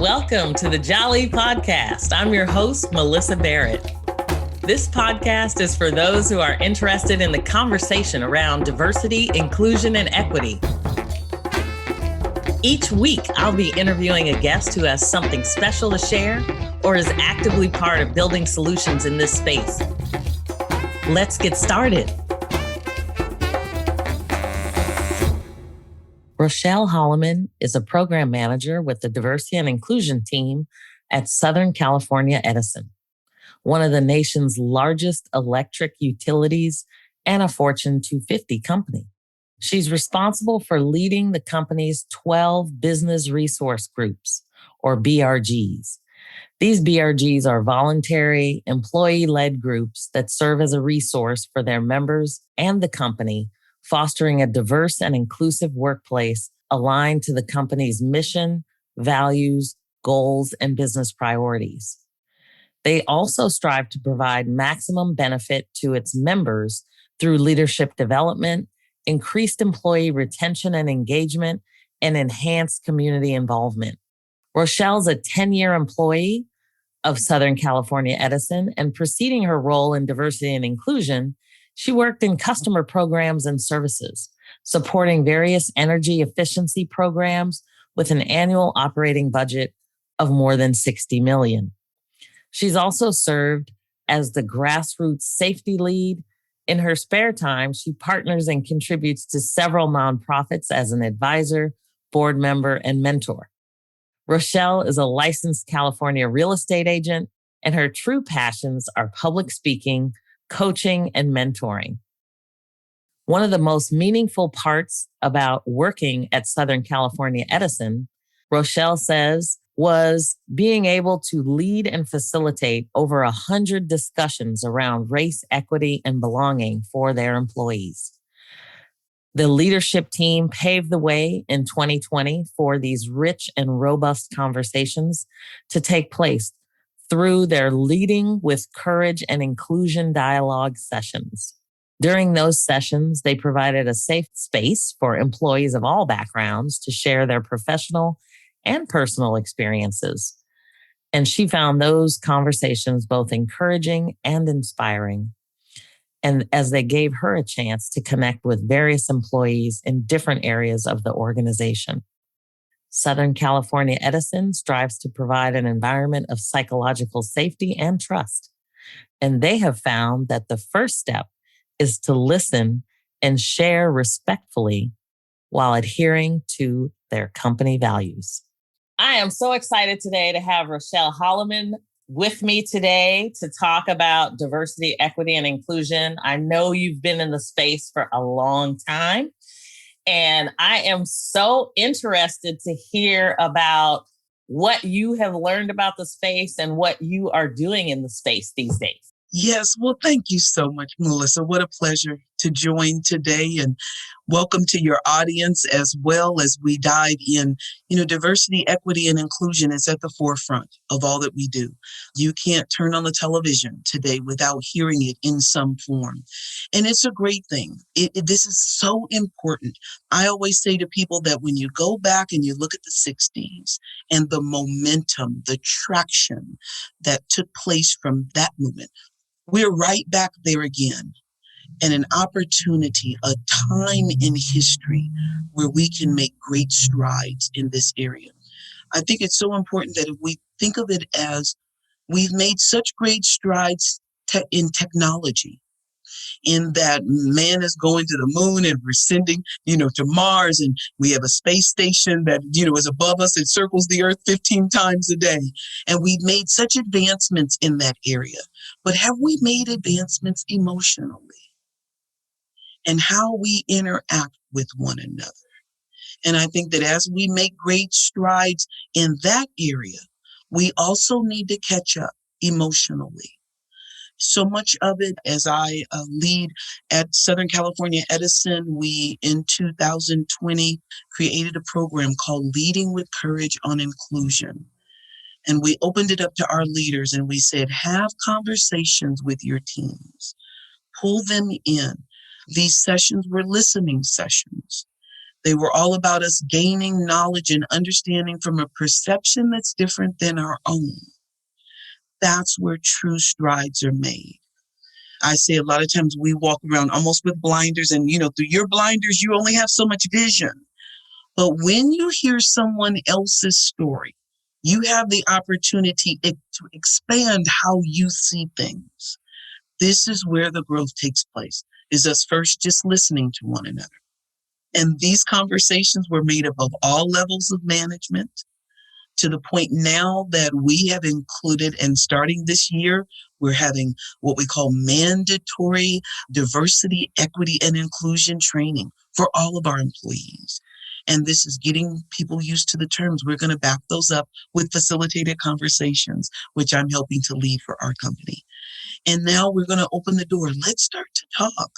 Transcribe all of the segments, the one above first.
Welcome to the Jali podcast. I'm your host, Melyssa Barrett. This podcast is for those who are interested in the conversation around diversity, inclusion, and equity. Each week, I'll be interviewing a guest who has something special to share or is actively part of building solutions in this space. Let's get started. Rochelle Holoman is a program manager with the diversity and inclusion team at Southern California Edison, one of the nation's largest electric utilities and a Fortune 250 company. She's responsible for leading the company's 12 business resource groups, or BRGs. These BRGs are voluntary, employee-led groups that serve as a resource for their members and the company, fostering a diverse and inclusive workplace aligned to the company's mission, values, goals, and business priorities. They also strive to provide maximum benefit to its members through leadership development, increased employee retention and engagement, and enhanced community involvement. Rochelle's a 10-year employee of Southern California Edison, and preceding her role in diversity and inclusion, she worked in customer programs and services, supporting various energy efficiency programs with an annual operating budget of more than $60 million. She's also served as the grassroots safety lead. In her spare time, she partners and contributes to several nonprofits as an advisor, board member, and mentor. Rochelle is a licensed California real estate agent, and her true passions are public speaking, coaching, and mentoring. One of the most meaningful parts about working at Southern California Edison, Rochelle says, was being able to lead and facilitate over 100 discussions around race, equity, and belonging for their employees. The leadership team paved the way in 2020 for these rich and robust conversations to take place through their Leading with Courage and Inclusion dialogue sessions. During those sessions, they provided a safe space for employees of all backgrounds to share their professional and personal experiences. And she found those conversations both encouraging and inspiring. And as they gave her a chance to connect with various employees in different areas of the organization. Southern California Edison strives to provide an environment of psychological safety and trust. And they have found that the first step is to listen and share respectfully while adhering to their company values. I am so excited today to have Rochelle Holoman with me today to talk about diversity, equity, and inclusion. I know you've been in the space for a long time, and I am so interested to hear about what you have learned about the space and what you are doing in the space these days. Yes, well, thank you so much, Melyssa. What a pleasure to join today, and welcome to your audience as well as we dive in. Diversity, equity, and inclusion is at the forefront of all that we do. You can't turn on the television today without hearing it in some form. And it's a great thing. This is so important. I always say to people that when you go back and you look at the 60s and the momentum, the traction that took place from that movement, we're right back there again, and an opportunity, a time in history where we can make great strides in this area. I think it's so important that if we think of it as we've made such great strides in technology, in that man is going to the moon and we're sending, to Mars, and we have a space station that, is above us. It circles the earth 15 times a day. And we've made such advancements in that area. But have we made advancements emotionally? And how we interact with one another? And I think that as we make great strides in that area, we also need to catch up emotionally. So much of it, as I lead at Southern California Edison, we in 2020 created a program called Leading with Courage on Inclusion. And we opened it up to our leaders and we said, have conversations with your teams, pull them in. These sessions were listening sessions. They were all about us gaining knowledge and understanding from a perception that's different than our own. That's where true strides are made. I say a lot of times we walk around almost with blinders, and through your blinders, you only have so much vision. But when you hear someone else's story, you have the opportunity to expand how you see things. This is where the growth takes place, is us first just listening to one another. And these conversations were made up of all levels of management, to the point now that we have included, and starting this year, we're having what we call mandatory diversity, equity, and inclusion training for all of our employees. And this is getting people used to the terms. We're going to back those up with facilitated conversations, which I'm helping to lead for our company. And now we're going to open the door. Let's start to talk.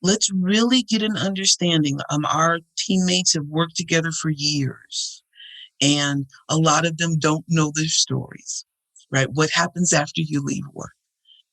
Let's really get an understanding. Our teammates have worked together for years, and a lot of them don't know their stories, right? What happens after you leave work?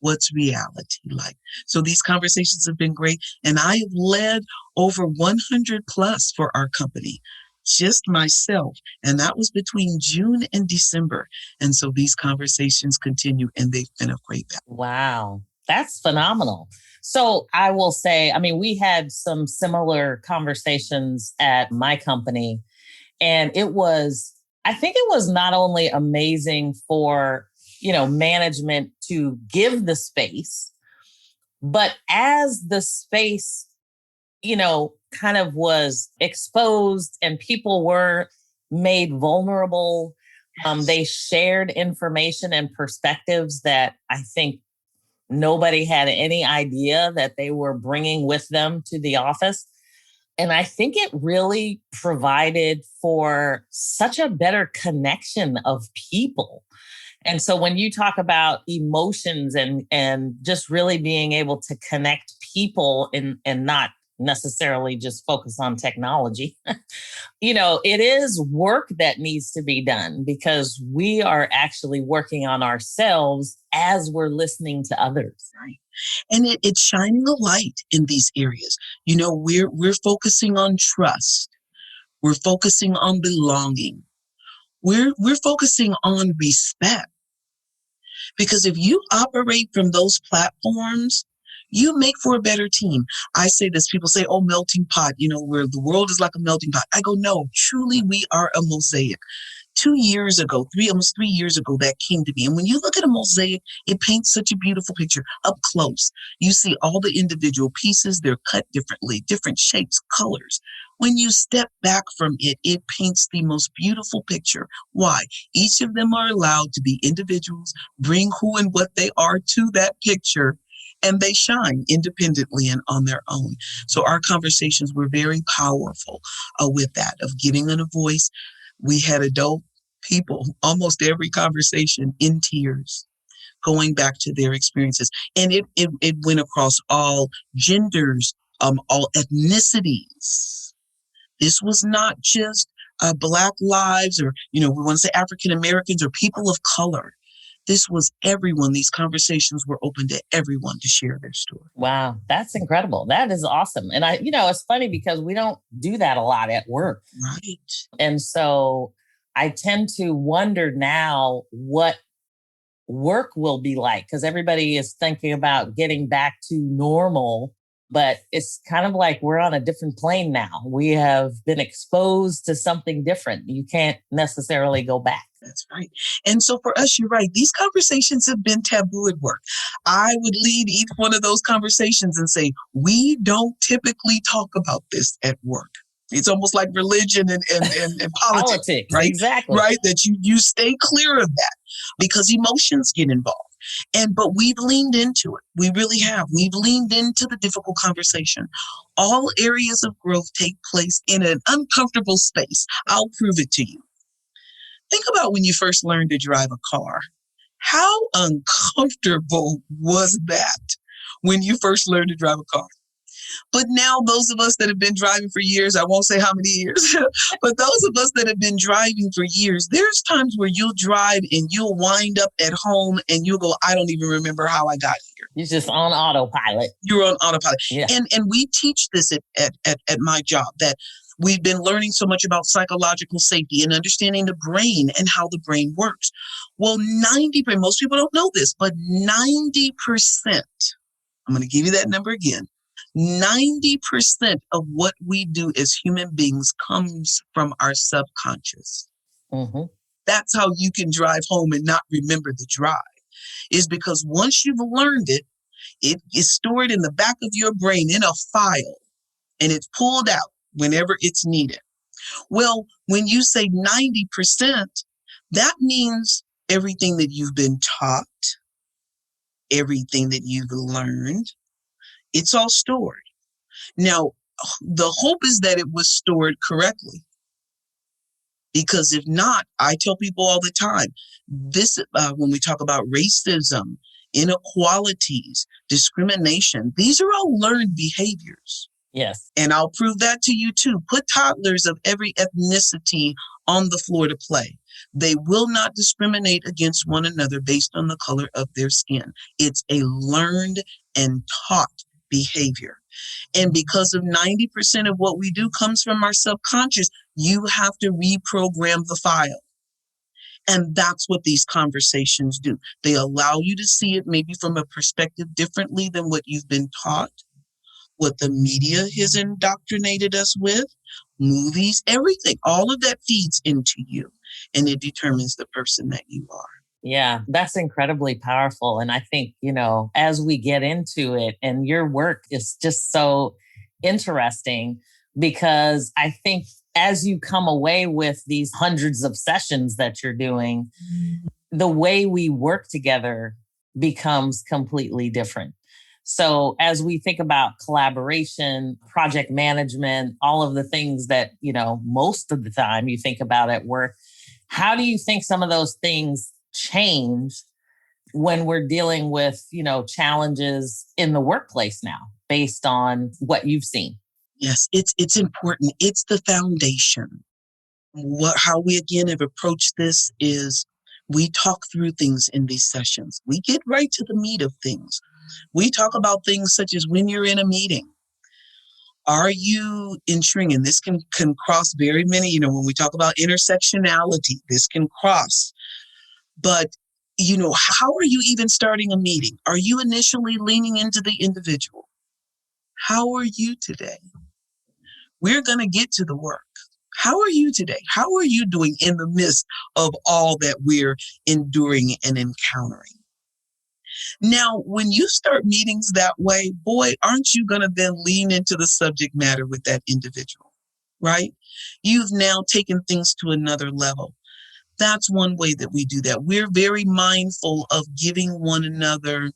What's reality like? So these conversations have been great, and I have led over 100 plus for our company, just myself, and that was between June and December. And so these conversations continue, and they've been a great value. Wow, that's phenomenal. So I will say, I mean, we had some similar conversations at my company, and I think it was not only amazing for, management to give the space, but as the space, kind of was exposed and people were made vulnerable, they shared information and perspectives that I think nobody had any idea that they were bringing with them to the office. And I think it really provided for such a better connection of people. And so when you talk about emotions and just really being able to connect people and not necessarily just focus on technology, it is work that needs to be done, because we are actually working on ourselves as we're listening to others. Right. And it's shining a light in these areas. We're focusing on trust. We're focusing on belonging. We're focusing on respect. Because if you operate from those platforms, you make for a better team. I say this, people say, oh, melting pot, where the world is like a melting pot. I go, no, truly we are a mosaic. 2 years ago, almost 3 years ago, that came to me. And when you look at a mosaic, it paints such a beautiful picture up close. You see all the individual pieces, they're cut differently, different shapes, colors. When you step back from it, it paints the most beautiful picture. Why? Each of them are allowed to be individuals, bring who and what they are to that picture, and they shine independently and on their own. So our conversations were very powerful with that, of getting in a voice. We had adult people, almost every conversation, in tears, going back to their experiences. And it went across all genders, all ethnicities. This was not just Black lives, or, we want to say African Americans or people of color. This was everyone. These conversations were open to everyone to share their story. Wow, that's incredible. That is awesome. And it's funny because we don't do that a lot at work. Right. And so I tend to wonder now what work will be like, because everybody is thinking about getting back to normal, but it's kind of like we're on a different plane now. We have been exposed to something different. You can't necessarily go back. That's right. And so for us, you're right. These conversations have been taboo at work. I would lead each one of those conversations and say, we don't typically talk about this at work. It's almost like religion and politics, right? Exactly. Right? That you stay clear of that, because emotions get involved. But we've leaned into it. We really have. We've leaned into the difficult conversation. All areas of growth take place in an uncomfortable space. I'll prove it to you. Think about when you first learned to drive a car. How uncomfortable was that when you first learned to drive a car? But now those of us that have been driving for years, I won't say how many years, but those of us that have been driving for years, there's times where you'll drive and you'll wind up at home and you'll go, I don't even remember how I got here. You're just on autopilot. You're on autopilot. Yeah. And we teach this at my job, that we've been learning so much about psychological safety and understanding the brain and how the brain works. Well, most people don't know this, but 90%, I'm going to give you that number again. 90% of what we do as human beings comes from our subconscious. Mm-hmm. That's how you can drive home and not remember the drive, is because once you've learned it, it is stored in the back of your brain in a file, and it's pulled out whenever it's needed. Well, when you say 90%, that means everything that you've been taught, everything that you've learned, it's all stored. Now, the hope is that it was stored correctly. Because if not, I tell people all the time, this when we talk about racism, inequalities, discrimination, these are all learned behaviors. Yes. And I'll prove that to you too. Put toddlers of every ethnicity on the floor to play. They will not discriminate against one another based on the color of their skin. It's a learned and taught behavior. And because of 90% of what we do comes from our subconscious, you have to reprogram the file. And that's what these conversations do. They allow you to see it maybe from a perspective differently than what you've been taught, what the media has indoctrinated us with, movies, everything. All of that feeds into you, and it determines the person that you are. Yeah, that's incredibly powerful. And I think, as we get into it, and your work is just so interesting, because I think as you come away with these hundreds of sessions that you're doing, the way we work together becomes completely different. So as we think about collaboration, project management, all of the things that, most of the time you think about at work, how do you think some of those things change when we're dealing with, challenges in the workplace now based on what you've seen? Yes, it's important. It's the foundation. How we again have approached this is we talk through things in these sessions. We get right to the meat of things. We talk about things such as when you're in a meeting. Are you ensuring, and this can cross very many, when we talk about intersectionality, this can cross. But, how are you even starting a meeting? Are you initially leaning into the individual? How are you today? We're going to get to the work. How are you today? How are you doing in the midst of all that we're enduring and encountering? Now, when you start meetings that way, boy, aren't you going to then lean into the subject matter with that individual, right? You've now taken things to another level. That's one way that we do that. We're very mindful of giving one another,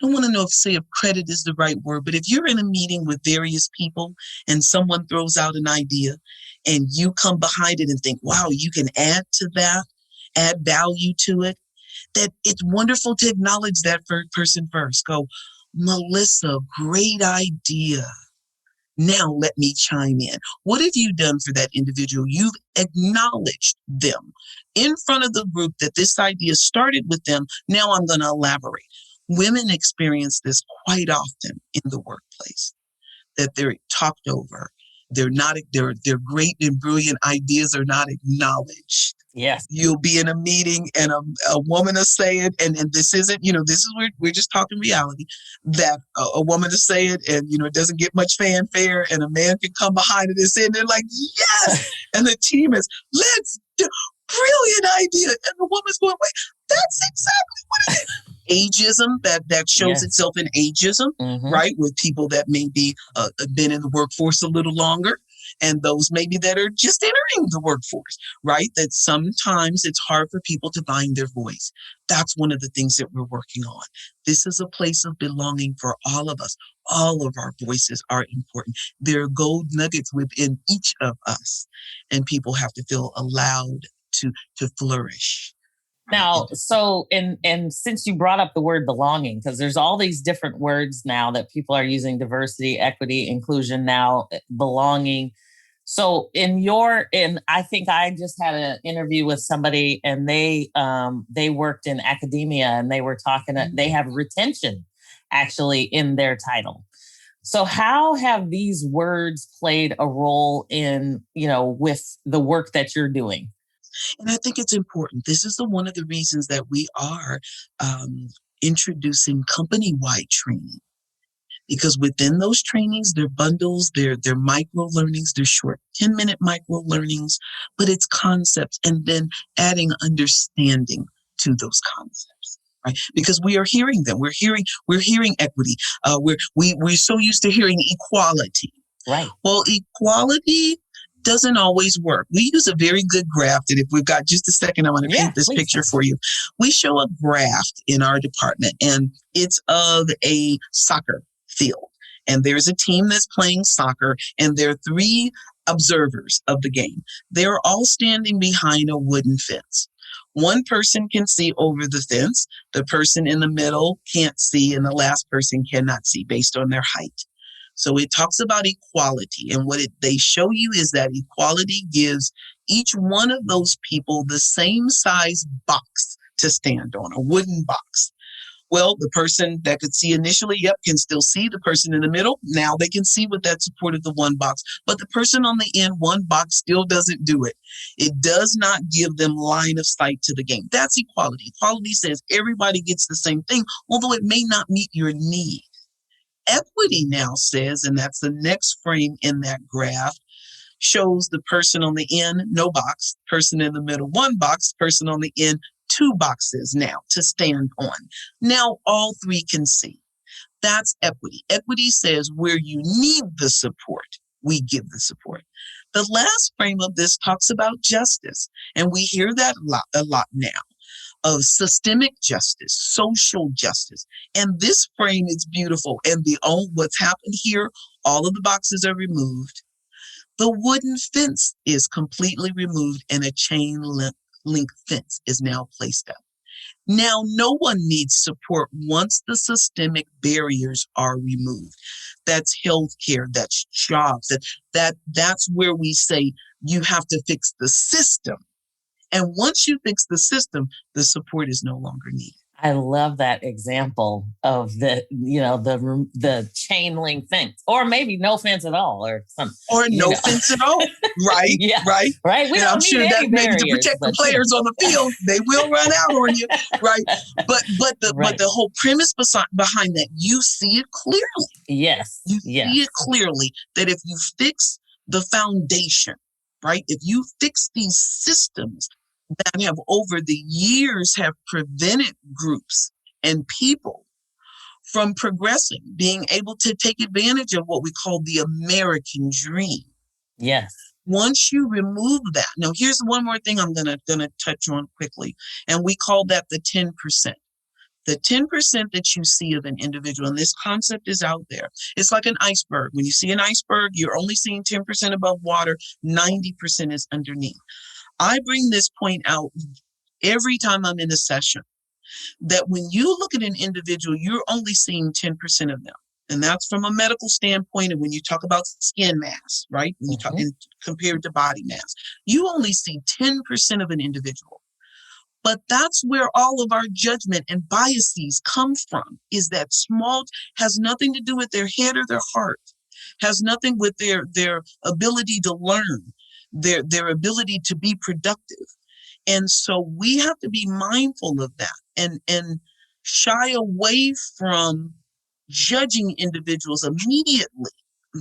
I don't want to know if credit is the right word, but if you're in a meeting with various people and someone throws out an idea and you come behind it and think, wow, you can add to that, add value to it, that it's wonderful to acknowledge that person first. Go, Melyssa, great idea. Now let me chime in. What have you done for that individual? You've acknowledged them in front of the group that this idea started with them. Now I'm going to elaborate. Women experience this quite often in the workplace, that they're talked over. Their great and brilliant ideas are not acknowledged. Yes. You'll be in a meeting and a woman will say it, and this isn't, this is where we're just talking reality, that a woman will say it and, it doesn't get much fanfare, and a man can come behind it and say, and they're like, yes! And the team is, let's do, brilliant idea. And the woman's going, wait, that's exactly what it is. Ageism, that shows itself in ageism, right? With people that may be been in the workforce a little longer, and those maybe that are just entering the workforce, right? That sometimes it's hard for people to find their voice. That's one of the things that we're working on. This is a place of belonging for all of us. All of our voices are important. There are gold nuggets within each of us, and people have to feel allowed to flourish. Now, so and since you brought up the word belonging, because there's all these different words now that people are using: diversity, equity, inclusion, now belonging. So I think I just had an interview with somebody, and they worked in academia, and they were talking. They have retention actually in their title. So how have these words played a role in, with the work that you're doing? And I think it's important. This is one of the reasons that we are introducing company-wide training. Because within those trainings, they're bundles, they're micro learnings, they're short 10-minute micro learnings, but it's concepts and then adding understanding to those concepts, right? Because we are hearing them. We're hearing equity. We're so used to hearing equality. Right. Well, equality doesn't always work. We use a very good graph that, if we've got just a second, I want to paint this picture for you. We show a graph in our department, and it's of a soccer field. And there's a team that's playing soccer, and there are 3 observers of the game. They're all standing behind a wooden fence. One person can see over the fence. The person in the middle can't see, and the last person cannot see based on their height. So it talks about equality, and what they show you is that equality gives each one of those people the same size box to stand on, a wooden box. Well, the person that could see initially, can still see. The person in the middle, now they can see with that support of the one box. But the person on the end, one box still doesn't do it. It does not give them line of sight to the game. That's equality. Equality says everybody gets the same thing, although it may not meet your need. Equity now says, and that's the next frame in that graph, shows the person on the end, no box, person in the middle, one box, person on the end, 2 boxes now to stand on. Now all 3 can see. That's equity. Equity says where you need the support, we give the support. The last frame of this talks about justice, and we hear that a lot now, of systemic justice, social justice. And this frame is beautiful. And what's happened here, all of the boxes are removed. The wooden fence is completely removed, and a chain link fence is now placed up. Now, no one needs support once the systemic barriers are removed. That's healthcare, that's jobs, that's where we say you have to fix the system. And once you fix the system, the support is no longer needed. I love that example of the chain link fence, or maybe no fence at all, or something. Or no fence at all, right? Yeah, right. Right. And I'm sure that maybe to protect the players on the field, they will run out on you, right? But the whole premise behind that, you see it clearly. Yes. You see it clearly that if you fix the foundation, right? If you fix these systems that have over the years have prevented groups and people from progressing, being able to take advantage of what we call the American dream. Yes. Once you remove that, now here's one more thing I'm gonna touch on quickly, and we call that the 10%. The 10% that you see of an individual, and this concept is out there. It's like an iceberg. When you see an iceberg, you're only seeing 10% above water, 90% is underneath. I bring this point out every time I'm in a session, that when you look at an individual, you're only seeing 10% of them. And that's from a medical standpoint. And when you talk about skin mass, right? When you talk compared to body mass, you only see 10% of an individual. But that's where all of our judgment and biases come from, is that small, has nothing to do with their head or their heart, has nothing with their ability to learn, their ability to be productive. And so we have to be mindful of that and shy away from judging individuals immediately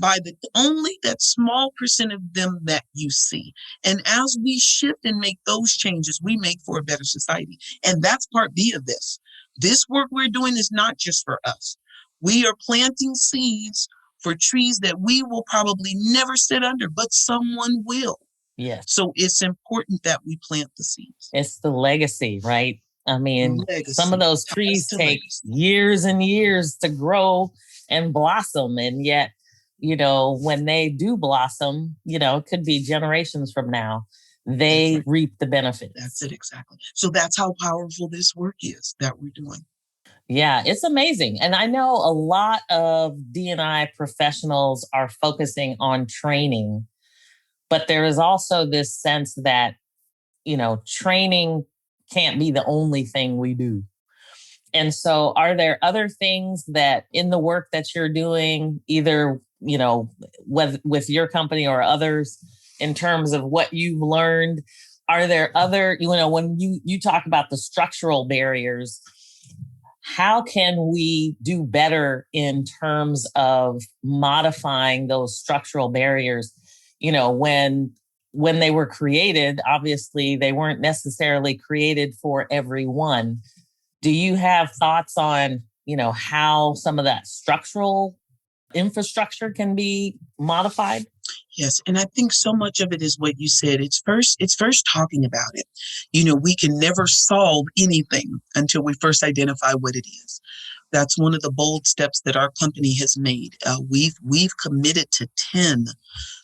by only that small percent of them that you see. And as we shift and make those changes, we make for a better society. And that's part B of this. This work we're doing is not just for us. We are planting seeds for trees that we will probably never sit under, but someone will. Yes. So it's important that we plant the seeds. It's the legacy, right? I mean, some of those trees take years and years to grow and blossom. And yet, when they do blossom, it could be generations from now. they right. reap the benefits. That's it, exactly. So that's how powerful this work is that we're doing. Yeah, it's amazing. And I know a lot of D&I professionals are focusing on training, but there is also this sense that, training can't be the only thing we do. And so are there other things that in the work that you're doing, either, with your company or others, in terms of what you've learned? Are there other, when you talk about the structural barriers, how can we do better in terms of modifying those structural barriers? When they were created, obviously they weren't necessarily created for everyone. Do you have thoughts on, how some of that structural infrastructure can be modified? Yes, and I think so much of it is what you said. It's first talking about it. We can never solve anything until we first identify what it is. That's one of the bold steps that our company has made. We've committed to 10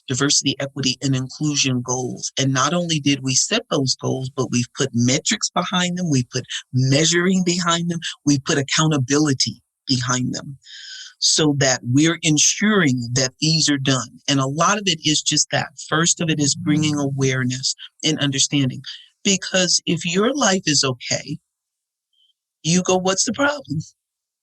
diversity, equity, and inclusion goals. And not only did we set those goals, but we've put metrics behind them, we put measuring behind them, we put accountability behind them, so that we're ensuring that these are done. And a lot of it is just that. First of it is bringing awareness and understanding. Because if your life is okay, you go, what's the problem?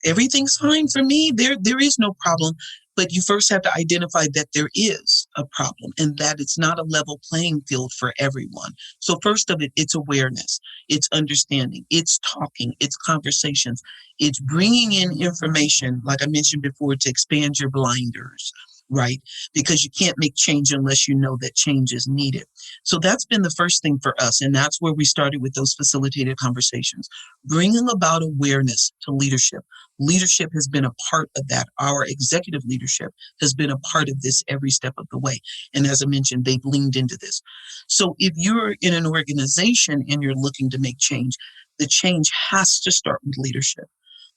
Everything's fine for me. There is no problem. But you first have to identify that there is a problem and that it's not a level playing field for everyone. So first of it, it's awareness, it's understanding, it's talking, it's conversations, it's bringing in information, like I mentioned before, to expand your blinders, right? Because you can't make change unless you know that change is needed. So that's been the first thing for us. And that's where we started with those facilitated conversations, bringing about awareness to leadership. Leadership has been a part of that. Our executive leadership has been a part of this every step of the way. And as I mentioned, they've leaned into this. So if you're in an organization and you're looking to make change, the change has to start with leadership.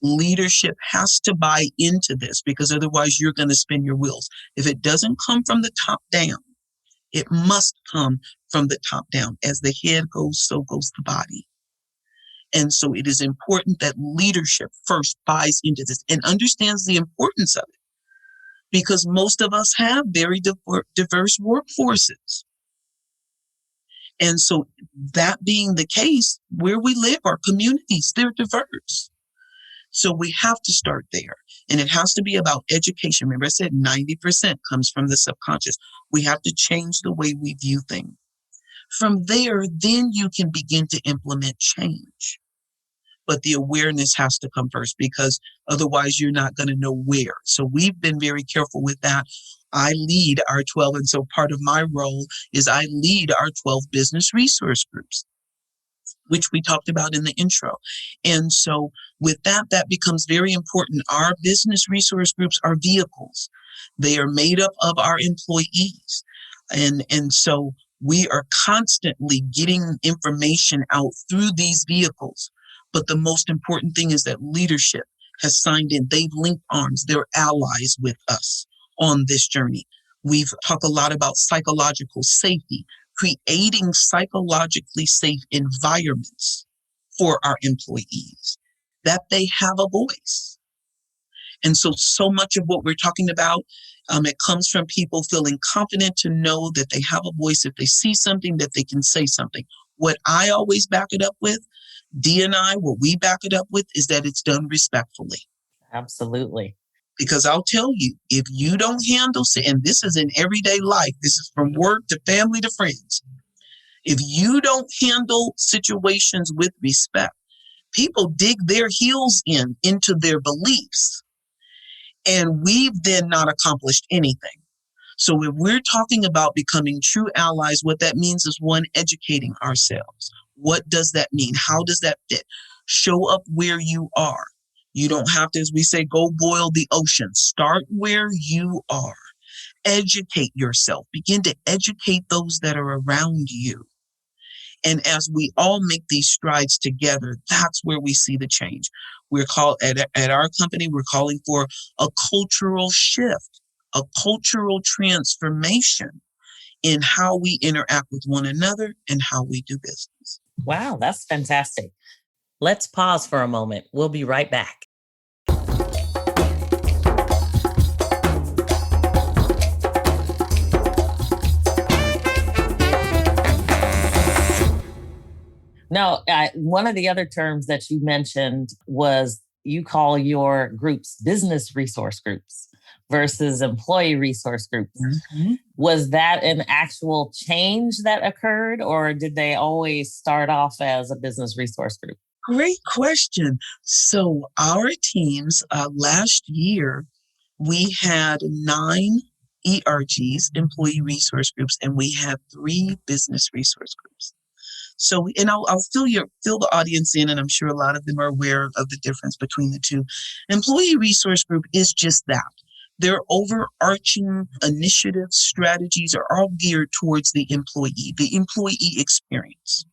Leadership has to buy into this, because otherwise you're going to spin your wheels. If it doesn't come from the top down, it must come from the top down. As the head goes, so goes the body. And so it is important that leadership first buys into this and understands the importance of it, because most of us have very diverse workforces. And so that being the case, where we live, our communities, they're diverse. So we have to start there. And it has to be about education. Remember, I said 90% comes from the subconscious. We have to change the way we view things. From there, then you can begin to implement change. But the awareness has to come first, because otherwise you're not going to know where. So we've been very careful with that. I lead our 12, and so part of my role is I lead our 12 business resource groups, which we talked about in the intro. And so with that, that becomes very important. Our business resource groups are vehicles. They are made up of our employees. And so we are constantly getting information out through these vehicles. But the most important thing is that leadership has signed in. They've linked arms. They're allies with us on this journey. We've talked a lot about psychological safety, creating psychologically safe environments for our employees, that they have a voice. And so much of what we're talking about, it comes from people feeling confident to know that they have a voice. If they see something, that they can say something. What I always back it up with, D&I, what we back it up with, is that it's done respectfully. Absolutely. Because I'll tell you, if you don't handle, and this is in everyday life, this is from work to family to friends. If you don't handle situations with respect, people dig their heels into their beliefs, and we've then not accomplished anything. So if we're talking about becoming true allies, what that means is, one, educating ourselves. What does that mean? How does that fit? Show up where you are. You don't have to, as we say, go boil the ocean. Start where you are. Educate yourself. Begin to educate those that are around you. And as we all make these strides together, that's where we see the change. We're called at our company, we're calling for a cultural shift, a cultural transformation in how we interact with one another and how we do business. Wow, that's fantastic. Let's pause for a moment. We'll be right back. Now, one of the other terms that you mentioned was you call your groups business resource groups versus employee resource groups. Mm-hmm. Was that an actual change that occurred, or did they always start off as a business resource group? Great question. So our teams last year, we had 9 ERGs, employee resource groups, and we had 3 business resource groups. So, and I'll fill the audience in, and I'm sure a lot of them are aware of the difference between the two. Employee resource group is just that. Their overarching initiatives, strategies are all geared towards the employee experience.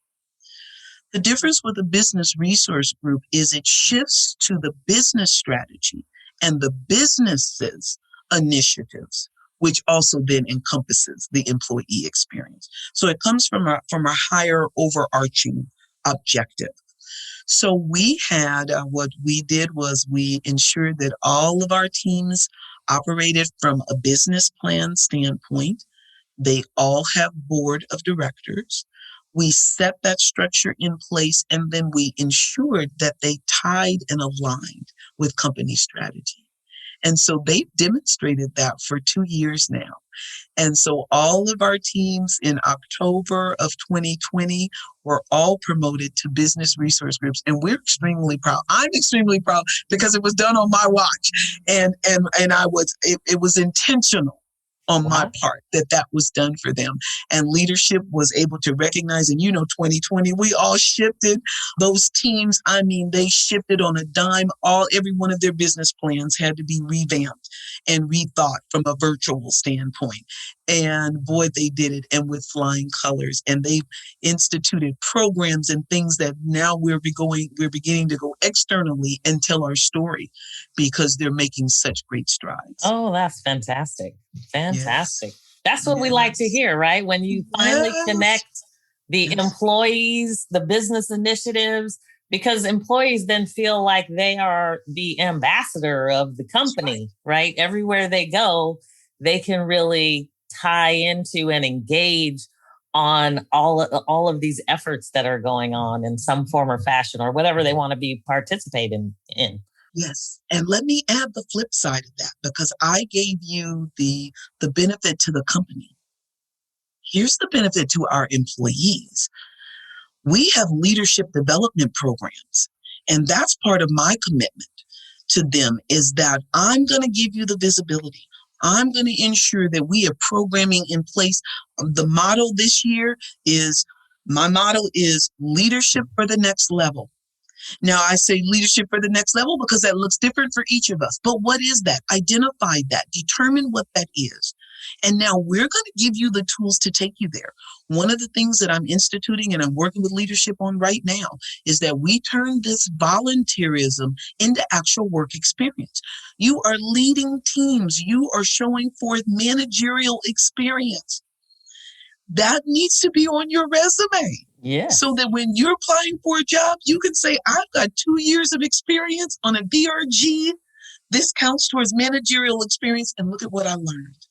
The difference with a business resource group is it shifts to the business strategy and the business's initiatives, which also then encompasses the employee experience. So it comes from a higher overarching objective. So we had, what we did was we ensured that all of our teams operated from a business plan standpoint. They all have board of directors. We set that structure in place, and then we ensured that they tied and aligned with company strategy. And so they've demonstrated that for 2 years now. And so all of our teams in October of 2020 were all promoted to business resource groups. And we're extremely proud. I'm extremely proud because it was done on my watch. And it was intentional on my part that was done for them. And leadership was able to recognize, and 2020, we all shifted. Those teams, they shifted on a dime. Every one of their business plans had to be revamped and rethought from a virtual standpoint. And boy, they did it, and with flying colors. And they instituted programs and things that now we're beginning to go externally and tell our story because they're making such great strides. Oh, that's fantastic. Fantastic. Yes. That's what we like to hear, right? When you finally connect the employees, the business initiatives, because employees then feel like they are the ambassador of the company, right? Everywhere they go, they can really tie into and engage on all of these efforts that are going on in some form or fashion, or whatever they want to be participating in. Yes. And let me add the flip side of that, because I gave you the benefit to the company. Here's the benefit to our employees. We have leadership development programs, and that's part of my commitment to them, is that I'm going to give you the visibility. I'm going to ensure that we have programming in place. The motto this year is, my motto is leadership for the next level. Now, I say leadership for the next level because that looks different for each of us. But what is that? Identify that. Determine what that is. And now we're going to give you the tools to take you there. One of the things that I'm instituting and I'm working with leadership on right now is that we turn this volunteerism into actual work experience. You are leading teams. You are showing forth managerial experience. That needs to be on your resume. Yeah. So that when you're applying for a job, you can say, I've got 2 years of experience on a BRG. This counts towards managerial experience, and look at what I learned.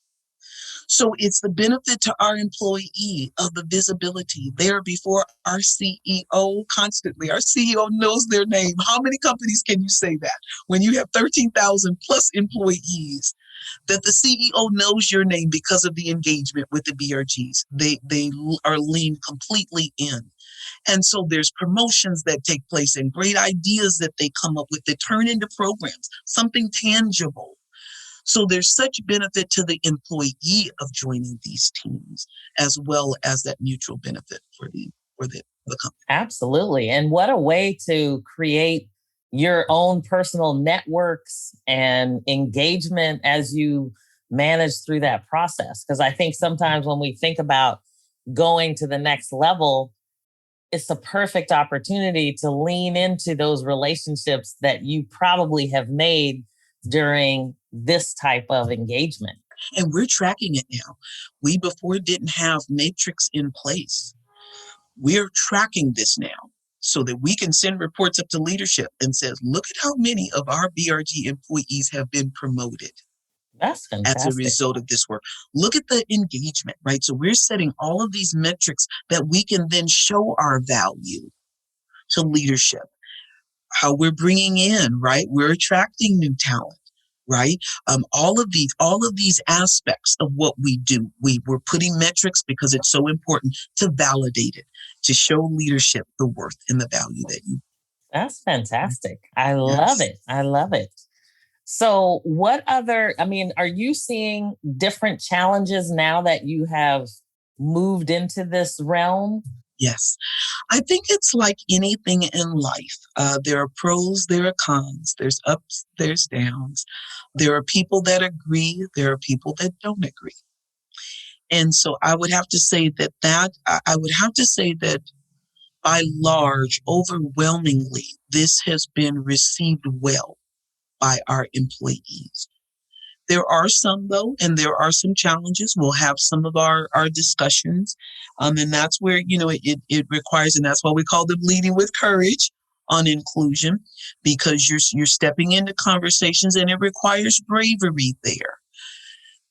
So it's the benefit to our employee of the visibility there before our CEO constantly. Our CEO knows their name. How many companies can you say that? When you have 13,000 plus employees, that the CEO knows your name because of the engagement with the BRGs. They are leaned completely in. And so there's promotions that take place and great ideas that they come up with that turn into programs, something tangible. So there's such benefit to the employee of joining these teams, as well as that mutual benefit for the company. Absolutely. And what a way to create your own personal networks and engagement as you manage through that process. Because I think sometimes when we think about going to the next level, it's a perfect opportunity to lean into those relationships that you probably have made during this type of engagement. And we're tracking it now. We before didn't have matrix in place. We're tracking this now so that we can send reports up to leadership and says, look at how many of our BRG employees have been promoted That's as a fantastic. result of this work. Look at the engagement, right? So we're setting all of these metrics that we can then show our value to leadership, how we're bringing in, right? We're attracting new talent, right? All of these aspects of what we do, we're putting metrics because it's so important to validate it, to show leadership the worth and the value that you. That's fantastic. I love Yes. it. I love it. So, what other, I mean, are you seeing different challenges now that you have moved into this realm? Yes. I think it's like anything in life. There are pros, there are cons, there's ups, there's downs. There are people that agree, there are people that don't agree. And so I would have to say I would have to say that by large, overwhelmingly, this has been received well by our employees. There are some, though, and there are some challenges. We'll have some of our discussions. And that's where, it requires, and that's why we call them leading with courage on inclusion, because you're stepping into conversations and it requires bravery there.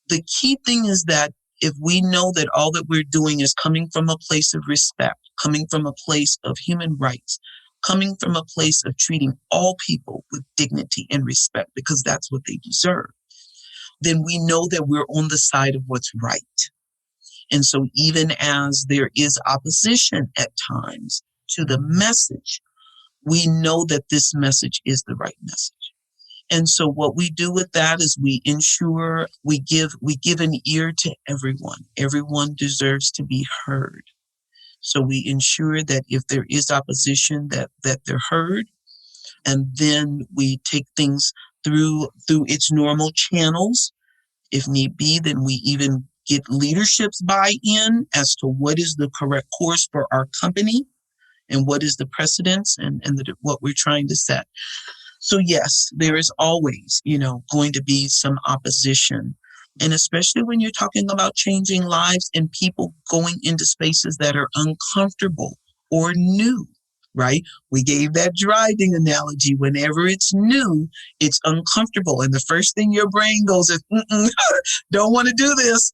The key thing is that if we know that all that we're doing is coming from a place of respect, coming from a place of human rights, coming from a place of treating all people with dignity and respect, because that's what they deserve, then we know that we're on the side of what's right. And so even as there is opposition at times to the message, we know that this message is the right message. And so what we do with that is we ensure we give an ear to everyone. Everyone deserves to be heard. So we ensure that if there is opposition, that they're heard. And then we take things through its normal channels. If need be, then we even get leadership's buy-in as to what is the correct course for our company and what is the precedence and what we're trying to set. So yes, there is always, going to be some opposition. And especially when you're talking about changing lives and people going into spaces that are uncomfortable or new, right? We gave that driving analogy. Whenever it's new, it's uncomfortable. And the first thing your brain goes is, don't want to do this.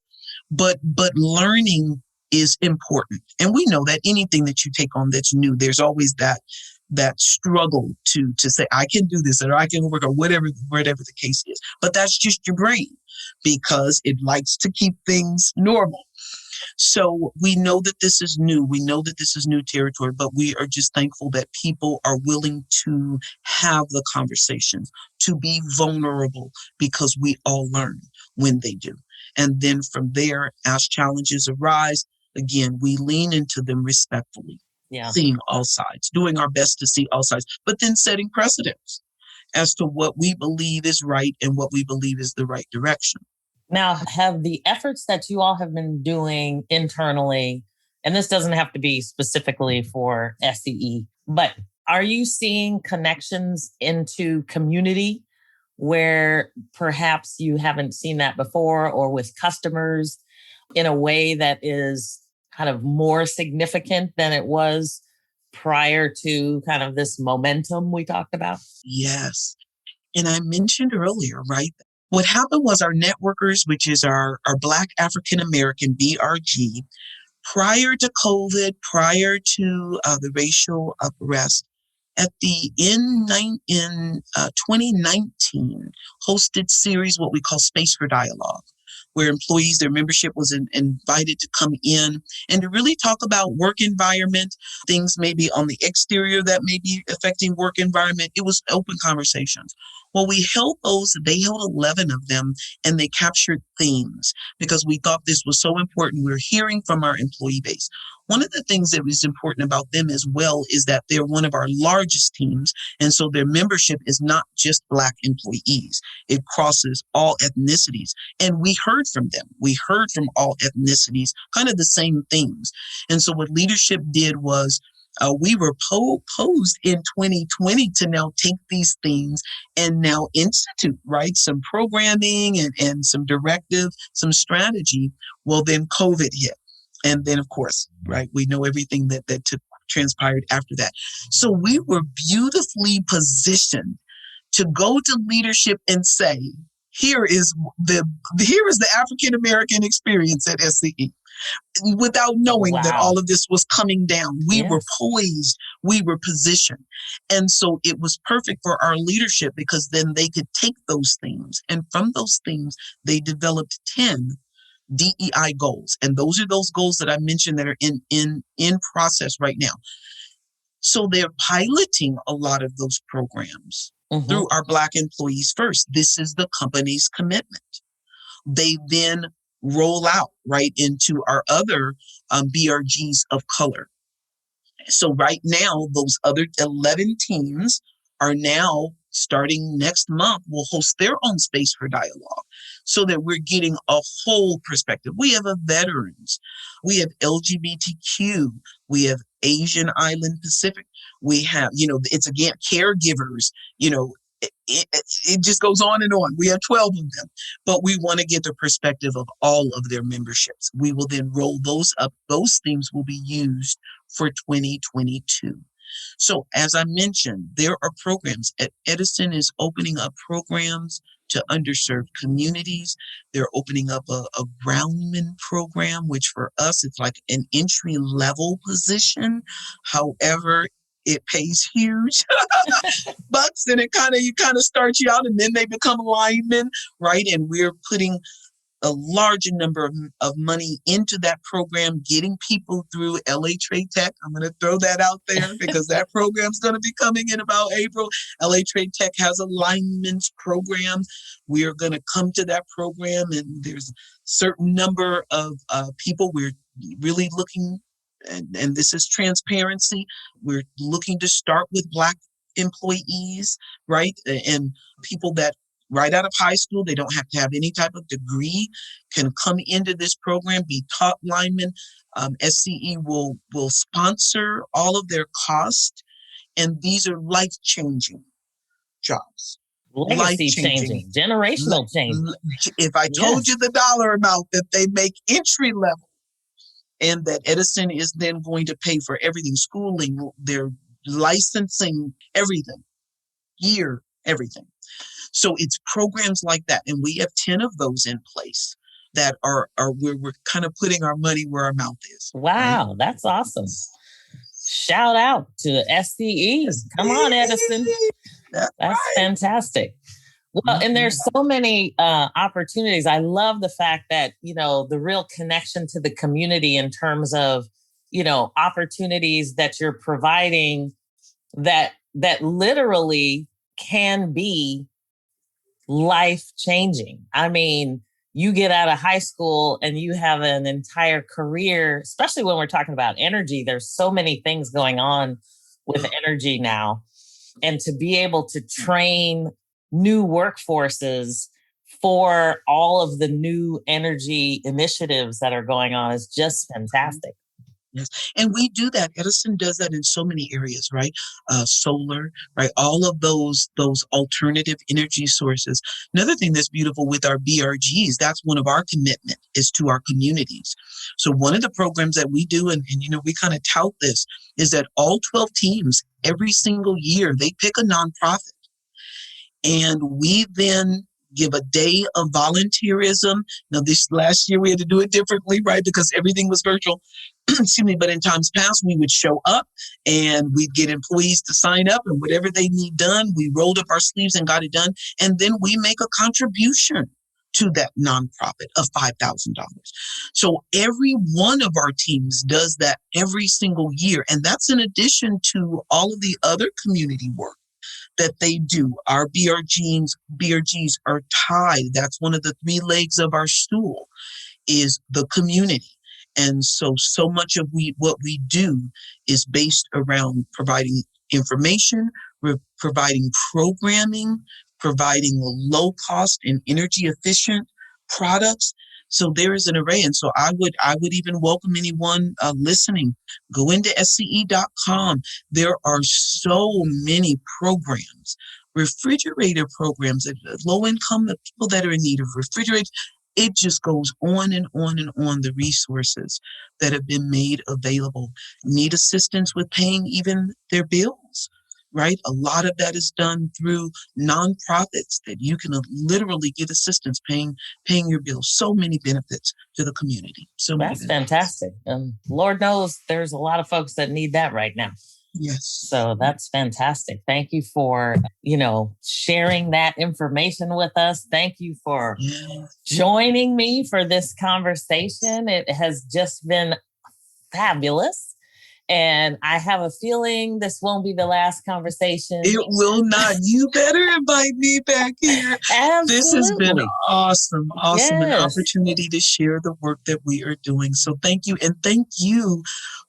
But learning is important. And we know that anything that you take on that's new, there's always that struggle to say, I can do this or I can work or whatever the case is. But that's just your brain because it likes to keep things normal. So we know that this is new. We know that this is new territory, but we are just thankful that people are willing to have the conversations, to be vulnerable, because we all learn when they do. And then from there, as challenges arise, again, we lean into them respectfully, Yeah. seeing all sides, doing our best to see all sides, but then setting precedents as to what we believe is right and what we believe is the right direction. Now, have the efforts that you all have been doing internally, and this doesn't have to be specifically for SCE, but are you seeing connections into community where perhaps you haven't seen that before, or with customers in a way that is kind of more significant than it was prior to kind of this momentum we talked about? Yes. And I mentioned earlier, right? What happened was our networkers, which is our Black African American BRG, prior to COVID, prior to the racial unrest, in 2019, hosted series, what we call Space for Dialogue, where employees, their membership was invited to come in and to really talk about work environment, things maybe on the exterior that may be affecting work environment. It was open conversations. Well, we held those, they held 11 of them, and they captured themes because we thought this was so important. We're hearing from our employee base. One of the things that was important about them as well is that they're one of our largest teams. And so their membership is not just Black employees. It crosses all ethnicities. And we heard from them. We heard from all ethnicities, kind of the same things. And so what leadership did was We were posed in 2020 to now take these things and now institute, right, some programming and some directive, some strategy. Well, then COVID hit. And then, of course, right, we know everything that transpired after that. So we were beautifully positioned to go to leadership and say, here is the African American experience at SCE. Without knowing that all of this was coming down, we were poised, we were positioned. And so it was perfect for our leadership, because then they could take those themes, and from those themes, they developed 10 DEI goals. And those are those goals that I mentioned that are in process right now. So they're piloting a lot of those programs through our Black Employees First. This is the company's commitment. They then roll out right into our other BRGs of color. So right now, those other 11 teams are now, starting next month, will host their own space for dialogue, so that we're getting a whole perspective. We have veterans, we have LGBTQ, we have Asian Island Pacific, we have, it's again, caregivers, it just goes on and on. We have 12 of them, but we want to get the perspective of all of their memberships. We will then roll those up. Those themes will be used for 2022. So as I mentioned, there are programs. Edison is opening up programs to underserved communities. They're opening up a groundman program, which for us, it's like an entry level position. However, it pays huge bucks, and it you kind of starts you out, and then they become linemen, right? And we're putting a larger number of money into that program, getting people through LA Trade Tech. I'm going to throw that out there because that program's going to be coming in about April. LA Trade Tech has a lineman's program. We are going to come to that program, and there's a certain number of people we're really looking, and this is transparency. We're looking to start with Black employees, right? And people that right out of high school, they don't have to have any type of degree, can come into this program, be taught linemen. SCE will sponsor all of their costs, and these are life-changing jobs. Legacy changing, generational change. If I told you the dollar amount that they make entry level, and that Edison is then going to pay for everything, schooling, their licensing, everything, everything. So it's programs like that. And we have 10 of those in place that are where we're kind of putting our money where our mouth is. Wow, right? That's awesome. Shout out to the SCE. Come on, Edison. That's right. Fantastic. Well, and there's so many opportunities. I love the fact that, the real connection to the community in terms of, opportunities that you're providing that literally can be life-changing. I mean, you get out of high school and you have an entire career, especially when we're talking about energy. There's so many things going on with energy now. And to be able to train new workforces for all of the new energy initiatives that are going on is just fantastic. Yes. And we do that. Edison does that in so many areas, right? Solar, right? All of those alternative energy sources. Another thing that's beautiful with our BRGs, that's one of our commitment is to our communities. So one of the programs that we do, and we kind of tout this, is that all 12 teams, every single year, they pick a nonprofit. And we then give a day of volunteerism. Now, this last year we had to do it differently, right? Because everything was virtual. Excuse me. But in times past, we would show up and we'd get employees to sign up, and whatever they need done, we rolled up our sleeves and got it done. And then we make a contribution to that nonprofit of $5,000. So every one of our teams does that every single year. And that's in addition to all of the other community work that they do. Our BRGs are tied. That's one of the three legs of our stool, is the community. And so much of what we do is based around providing information, providing programming, providing low cost and energy efficient products So there is an array. And so I would even welcome anyone listening. Go into SCE.com. There are so many programs, refrigerator programs, low income, the people that are in need of refrigerators. It just goes on and on and on, the resources that have been made available. Need assistance with paying even their bills, right? A lot of that is done through nonprofits that you can literally get assistance paying your bills. So many benefits to the community. So many That's benefits. fantastic. And Lord knows there's a lot of folks that need that right now. Yes. So that's fantastic. Thank you for, sharing that information with us. Thank you for joining me for this conversation. It has just been fabulous. And I have a feeling this won't be the last conversation. It will not. You better invite me back here. Absolutely. This has been awesome. Yes. An opportunity to share the work that we are doing. So thank you. And thank you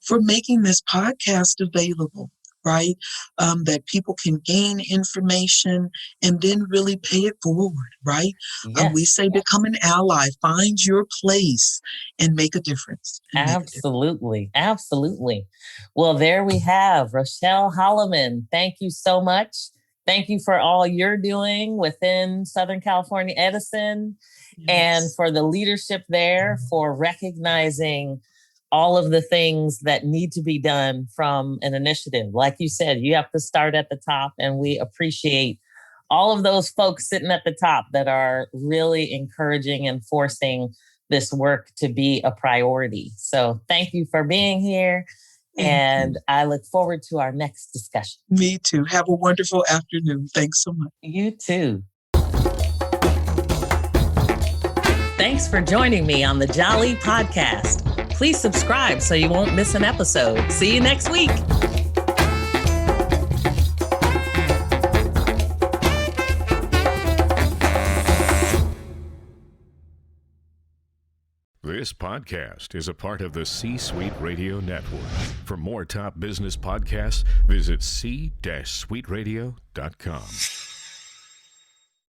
for making this podcast available, right? That people can gain information and then really pay it forward, right? Yes. We say become an ally, find your place and make a difference. Absolutely. Absolutely. Well, there we have Rochelle Holoman. Thank you so much. Thank you for all you're doing within Southern California Edison and for the leadership there, for recognizing all of the things that need to be done from an initiative. Like you said, you have to start at the top, and we appreciate all of those folks sitting at the top that are really encouraging and forcing this work to be a priority. So thank you for being here. And I look forward to our next discussion. Me too. Have a wonderful afternoon. Thanks so much. You too. Thanks for joining me on the Jali podcast. Please subscribe so you won't miss an episode. See you next week. This podcast is a part of the C-Suite Radio Network. For more top business podcasts, visit c-suiteradio.com.